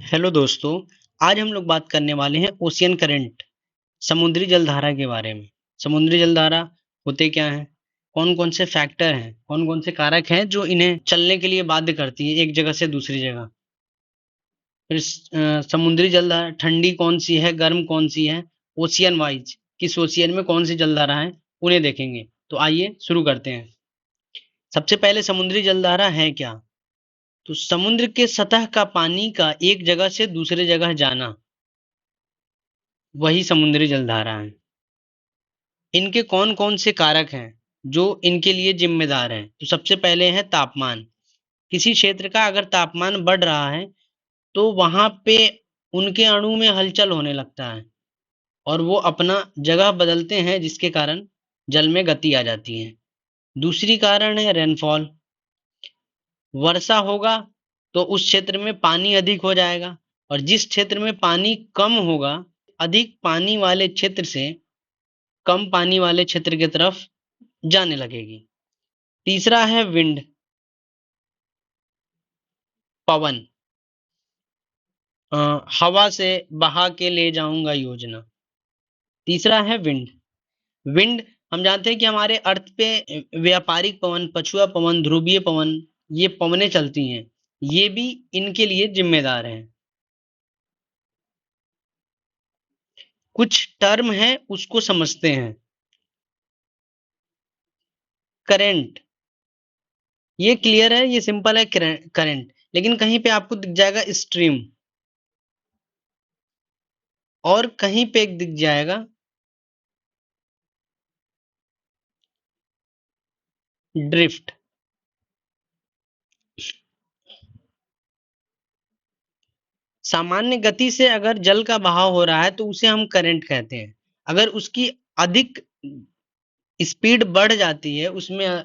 Hello दोस्तों। आज हम लोग बात करने वाले हैं ओशियन करंट, समुद्री जलधारा के बारे में। समुद्री जलधारा होते क्या हैं, कौन कौन से फैक्टर हैं, कौन कौन से कारक हैं जो इन्हें चलने के लिए बाध्य करती है एक जगह से दूसरी जगह। फिर समुद्री जलधारा ठंडी कौन सी है, गर्म कौन सी है, ओशियन वाइज किस ओशियन में कौन सी जलधारा है, उन्हें देखेंगे। तो आइए शुरू करते हैं। सबसे पहले समुद्री जलधारा है क्या? तो समुद्र के सतह का पानी का एक जगह से दूसरे जगह जाना, वही समुद्री जलधारा है। इनके कौन-कौन से कारक हैं जो इनके लिए जिम्मेदार हैं? तो सबसे पहले है तापमान। किसी क्षेत्र का अगर तापमान बढ़ रहा है तो वहां पे उनके अणु में हलचल होने लगता है और वो अपना जगह बदलते हैं, जिसके कारण जल में गति आ जाती है। दूसरी कारण है रेनफॉल। वर्षा होगा तो उस क्षेत्र में पानी अधिक हो जाएगा, और जिस क्षेत्र में पानी कम होगा, अधिक पानी वाले क्षेत्र से कम पानी वाले क्षेत्र की तरफ जाने लगेगी। तीसरा है विंड, पवन। हवा से बहा के ले जाऊंगा योजना। तीसरा है विंड। विंड हम जानते हैं कि हमारे अर्थ पे व्यापारिक पवन, पछुआ पवन, ध्रुवीय पवन, ये पवनें चलती हैं। ये भी इनके लिए जिम्मेदार हैं। कुछ टर्म है उसको समझते हैं। करंट, ये क्लियर है, ये सिंपल है। करंट, लेकिन कहीं पे आपको दिख जाएगा स्ट्रीम, और कहीं पे एक दिख जाएगा ड्रिफ्ट। सामान्य गति से अगर जल का बहाव हो रहा है तो उसे हम करंट कहते हैं। अगर उसकी अधिक स्पीड बढ़ जाती है, उसमें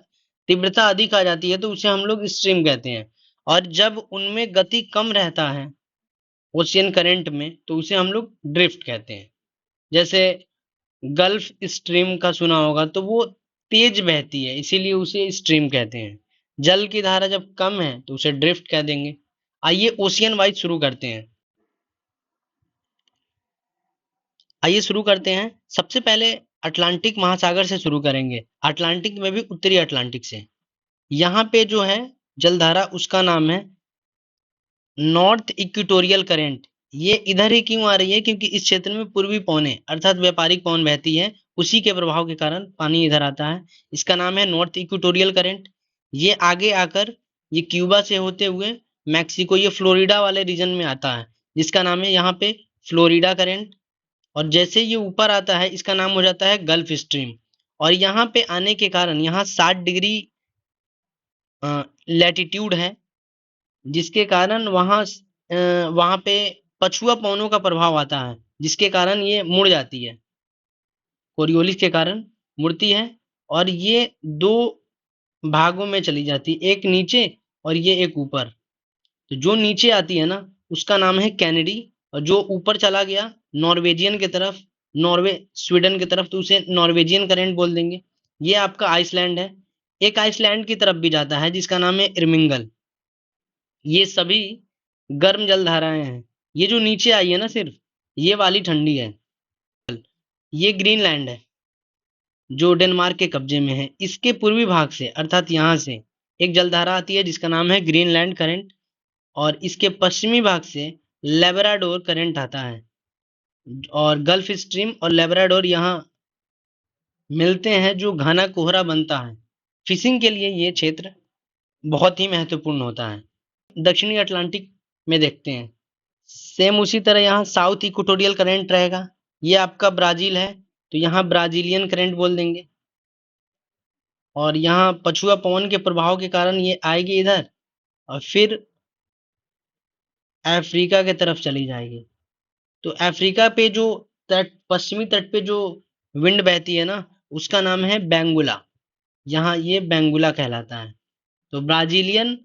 तीव्रता अधिक आ जाती है, तो उसे हम लोग स्ट्रीम कहते हैं। और जब उनमें गति कम रहता है ओशियन करंट में, तो उसे हम लोग ड्रिफ्ट कहते हैं। जैसे गल्फ स्ट्रीम का सुना होगा, तो वो तेज बहती है, इसीलिए उसे स्ट्रीम कहते हैं। जल की धारा जब कम है तो उसे ड्रिफ्ट कह देंगे। आइए ओशियन वाइज शुरू करते हैं। आइए शुरू करते हैं। सबसे पहले अटलांटिक महासागर से शुरू करेंगे, अटलांटिक में भी उत्तरी अटलांटिक से। यहाँ पे जो है जलधारा, उसका नाम है नॉर्थ इक्वेटोरियल करंट। ये इधर ही क्यों आ रही है? क्योंकि इस क्षेत्र में पूर्वी पवनें अर्थात व्यापारिक पवन बहती है, उसी के प्रभाव के कारण पानी इधर आता है। इसका नाम है नॉर्थ इक्वेटोरियल करंट। ये आगे आकर ये क्यूबा से होते हुए मैक्सिको, ये फ्लोरिडा वाले रीजन में आता है, जिसका नाम है यहाँ पे फ्लोरिडा करंट। और जैसे ये ऊपर आता है, इसका नाम हो जाता है गल्फ स्ट्रीम। और यहाँ पे आने के कारण यहाँ 60 डिग्री लैटिट्यूड है, जिसके कारण वहां पे पछुआ पवनों का प्रभाव आता है, जिसके कारण ये मुड़ जाती है, कोरियोलिस के कारण मुड़ती है। और ये दो भागों में चली जाती है, एक नीचे और ये एक ऊपर। तो जो नीचे आती है ना, उसका नाम है कैनेडी। और जो ऊपर चला गया नॉर्वेजियन की तरफ, नॉर्वे स्वीडन की तरफ, तो उसे नॉर्वेजियन करंट बोल देंगे। ये आपका आइसलैंड है। एक आइसलैंड की तरफ भी जाता है, जिसका नाम है इर्मिंगल। ये सभी गर्म जलधाराएं हैं। ये जो नीचे आई है ना, सिर्फ ये वाली ठंडी है। ये ग्रीनलैंड है जो डेनमार्क के कब्जे में है। इसके पूर्वी भाग से अर्थात यहाँ से एक जलधारा आती है जिसका नाम है ग्रीनलैंड करंट। और इसके पश्चिमी भाग से लेब्राडोर करंट आता है। और गल्फ स्ट्रीम और लेब्राडोर यहाँ मिलते हैं, जो घना कोहरा बनता है। फिशिंग के लिए ये क्षेत्र बहुत ही महत्वपूर्ण होता है। दक्षिणी अटलांटिक में देखते हैं, सेम उसी तरह यहाँ साउथ इक्वेटोरियल करंट रहेगा। ये आपका ब्राजील है, तो यहाँ ब्राजीलियन करंट बोल देंगे। और यहाँ पछुआ पवन के प्रभाव के कारण ये आएगी इधर, और फिर अफ्रीका के तरफ चली जाएगी। तो अफ्रीका पे जो तट, पश्चिमी तट पे जो विंड बहती है ना, उसका नाम है बेंगुला। यहाँ ये बेंगुला कहलाता है। तो ब्राजीलियन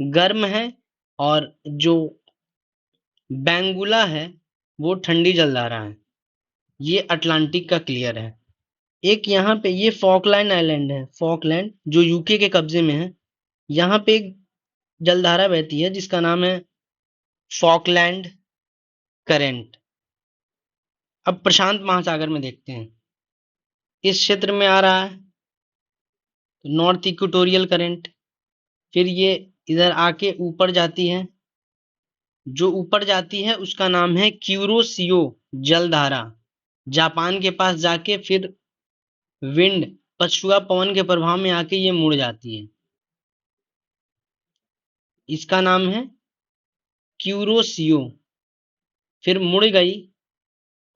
गर्म है, और जो बेंगुला है वो ठंडी जलधारा है। ये अटलांटिक का क्लियर है। एक यहाँ पे ये फॉकलैंड आइलैंड है, फॉकलैंड जो यूके के कब्जे में है। यहाँ पे एक जलधारा बहती है जिसका नाम है फॉकलैंड करंट। अब प्रशांत महासागर में देखते हैं, इस क्षेत्र में आ रहा है नॉर्थ इक्वेटोरियल करंट, फिर ये इधर आके ऊपर जाती है, जो ऊपर जाती है उसका नाम है क्यूरोसियो जलधारा। जापान के पास जाके फिर विंड पछुआ पवन के प्रभाव में आके ये मुड़ जाती है, इसका नाम है क्यूरोसियो। फिर मुड़ गई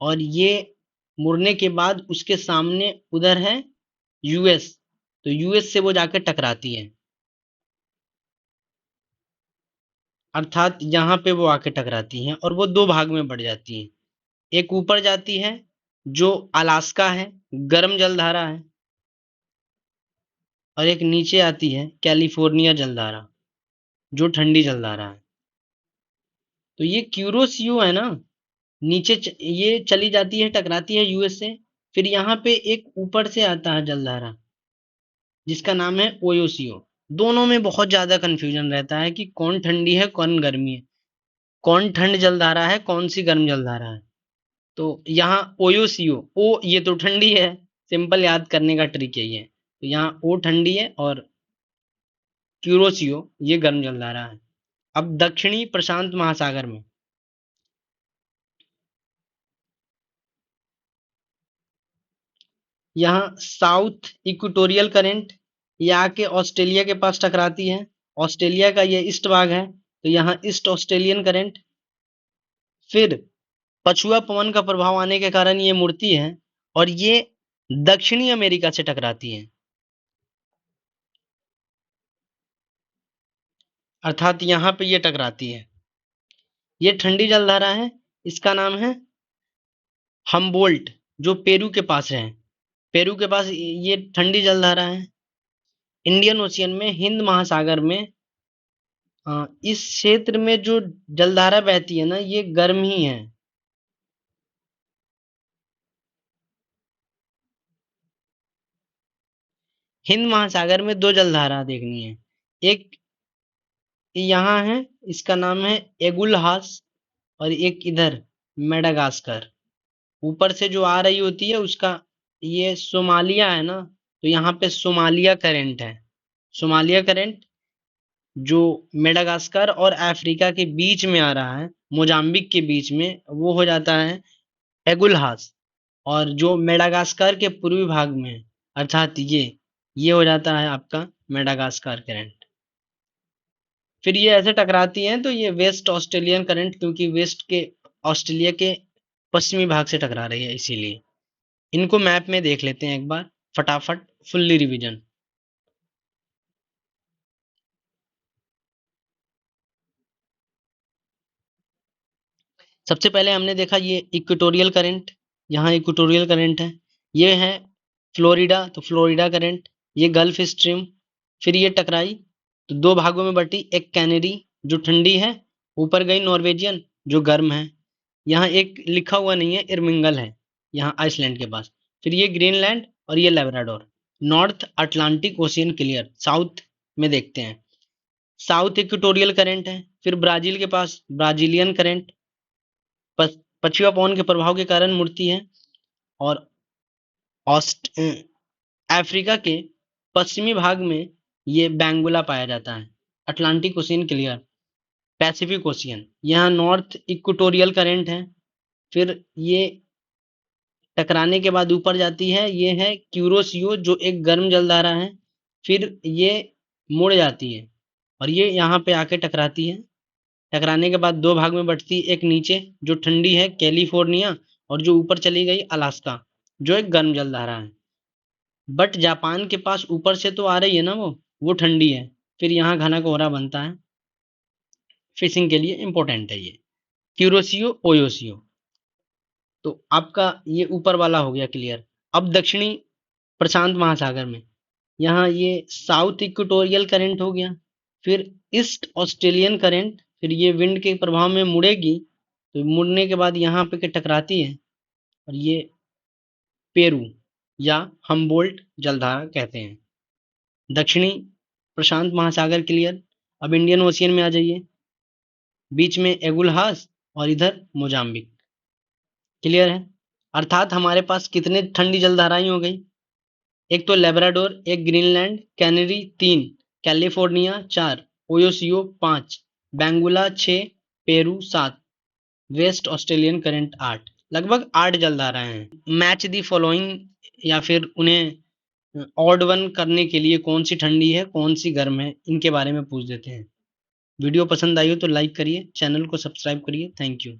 और ये मुड़ने के बाद उसके सामने उधर है यूएस, तो यूएस से वो जाकर टकराती है, अर्थात यहाँ पे वो आके टकराती हैं और वो दो भाग में बढ़ जाती हैं। एक ऊपर जाती है जो अलास्का है, गर्म जलधारा है, और एक नीचे आती है कैलिफोर्निया जलधारा, जो ठंडी जलधारा है। तो ये क्यूरोसियो है ना, ये चली जाती है, टकराती है यूएस से, फिर यहाँ पे एक ऊपर से आता है जलधारा जिसका नाम है ओयोसियो। दोनों में बहुत ज्यादा कंफ्यूजन रहता है कि कौन ठंडी है कौन गर्मी है, कौन ठंड जलधारा है कौन सी गर्म जलधारा है। तो यहाँ ओयोसियो, ओ ये तो ठंडी है, सिंपल याद करने का ट्रिक यही है। तो यहाँ ओ ठंडी है और क्यूरोसियो ये गर्म जलधारा है। अब दक्षिणी प्रशांत महासागर में, यहाँ साउथ इक्वेटोरियल करंट ये आके ऑस्ट्रेलिया के पास टकराती है, ऑस्ट्रेलिया का ये ईस्ट भाग है, तो यहाँ ईस्ट ऑस्ट्रेलियन करंट। फिर पछुआ पवन का प्रभाव आने के कारण ये मुड़ती है और ये दक्षिणी अमेरिका से टकराती है, अर्थात यहाँ पे ये टकराती है। ये ठंडी जलधारा है, इसका नाम है हम्बोल्ट, जो पेरू के पास है। पेरू के पास ये ठंडी जलधारा है। इंडियन ओशियन में, हिंद महासागर में, इस क्षेत्र में जो जलधारा बहती है ना ये गर्म ही है। हिंद महासागर में दो जलधारा देखनी है, एक यहाँ है, इसका नाम है एगुलहास, और एक इधर मेडागास्कर। ऊपर से जो आ रही होती है उसका, ये सोमालिया है ना, तो यहाँ पे सोमालिया करंट है। सोमालिया करंट जो मेडागास्कर और अफ्रीका के बीच में आ रहा है, मोजाम्बिक के बीच में, वो हो जाता है एगुलहास। और जो मेडागास्कर के पूर्वी भाग में है, अर्थात ये हो जाता है आपका मेडागास्कर करंट। फिर ये ऐसे टकराती हैं तो ये वेस्ट ऑस्ट्रेलियन करंट, क्योंकि वेस्ट के ऑस्ट्रेलिया के पश्चिमी भाग से टकरा रही है, इसीलिए। इनको मैप में देख लेते हैं एक बार फटाफट, फुल्ली रिवीजन। सबसे पहले हमने देखा ये इक्वेटोरियल करंट, यहाँ इक्वेटोरियल करंट है। ये है फ्लोरिडा, तो फ्लोरिडा करंट, ये गल्फ स्ट्रीम। फिर ये टकराई तो दो भागों में बटी, एक कैनेडी जो ठंडी है, ऊपर गई नॉर्वेजियन जो गर्म है। यहाँ एक लिखा हुआ नहीं है, इरमिंगल है यहाँ आइसलैंड के पास। फिर ये ग्रीनलैंड और ये Labrador. North Atlantic ocean clear, south में देखते हैं, साउथ इक्वेटोरियल करंट है। फिर ब्राजील के पास ब्राजीलियन करंट पश्चिमा पवन के प्रभाव के कारण मुड़ती है, और ऑस्ट अफ्रीका के पश्चिमी भाग में ये बैंगुला पाया जाता है। Atlantic ocean clear, Pacific ocean, यहाँ नॉर्थ इक्वेटोरियल करंट है। फिर ये टकराने के बाद ऊपर जाती है, ये है क्यूरोसियो जो एक गर्म जलधारा है। फिर ये मुड़ जाती है और ये यहाँ पे आके टकराती है। टकराने के बाद दो भाग में बंटती, एक नीचे जो ठंडी है कैलिफोर्निया, और जो ऊपर चली गई अलास्का, जो एक गर्म जलधारा है। बट जापान के पास ऊपर से तो आ रही है ना, वो ठंडी है। फिर यहाँ घना कोहरा बनता है, फिशिंग के लिए इंपॉर्टेंट है ये क्यूरोसियो ओयोसियो। तो आपका ये ऊपर वाला हो गया क्लियर। अब दक्षिणी प्रशांत महासागर में, यहाँ ये साउथ इक्वेटोरियल करंट हो गया, फिर ईस्ट ऑस्ट्रेलियन करंट, फिर ये विंड के प्रभाव में मुड़ेगी, तो मुड़ने के बाद यहाँ पे के टकराती है, और ये पेरू या हम्बोल्ट जलधारा कहते हैं। दक्षिणी प्रशांत महासागर क्लियर। अब इंडियन ओशियन में आ जाइए, बीच में एगुलहास और इधर मोजाम्बिक। क्लियर है? अर्थात हमारे पास कितने ठंडी जलधाराएं हो गई? एक तो लेब्राडोर, एक Greenland, canary 3, California 4, ओयोसियो 5, Benguela 6, Peru 7, waste Australian current 8। लगभग 8 जलधाराएं हैं। मैच दी फॉलोइंग या फिर उन्हें ऑड वन करने के लिए कौन सी ठंडी है, कौन सी गर्म है, इनके बारे में पूछ देते हैं। वीडियो पसंद आई हो तो लाइक करिए, चैनल को सब्सक्राइब करिए। Thank you.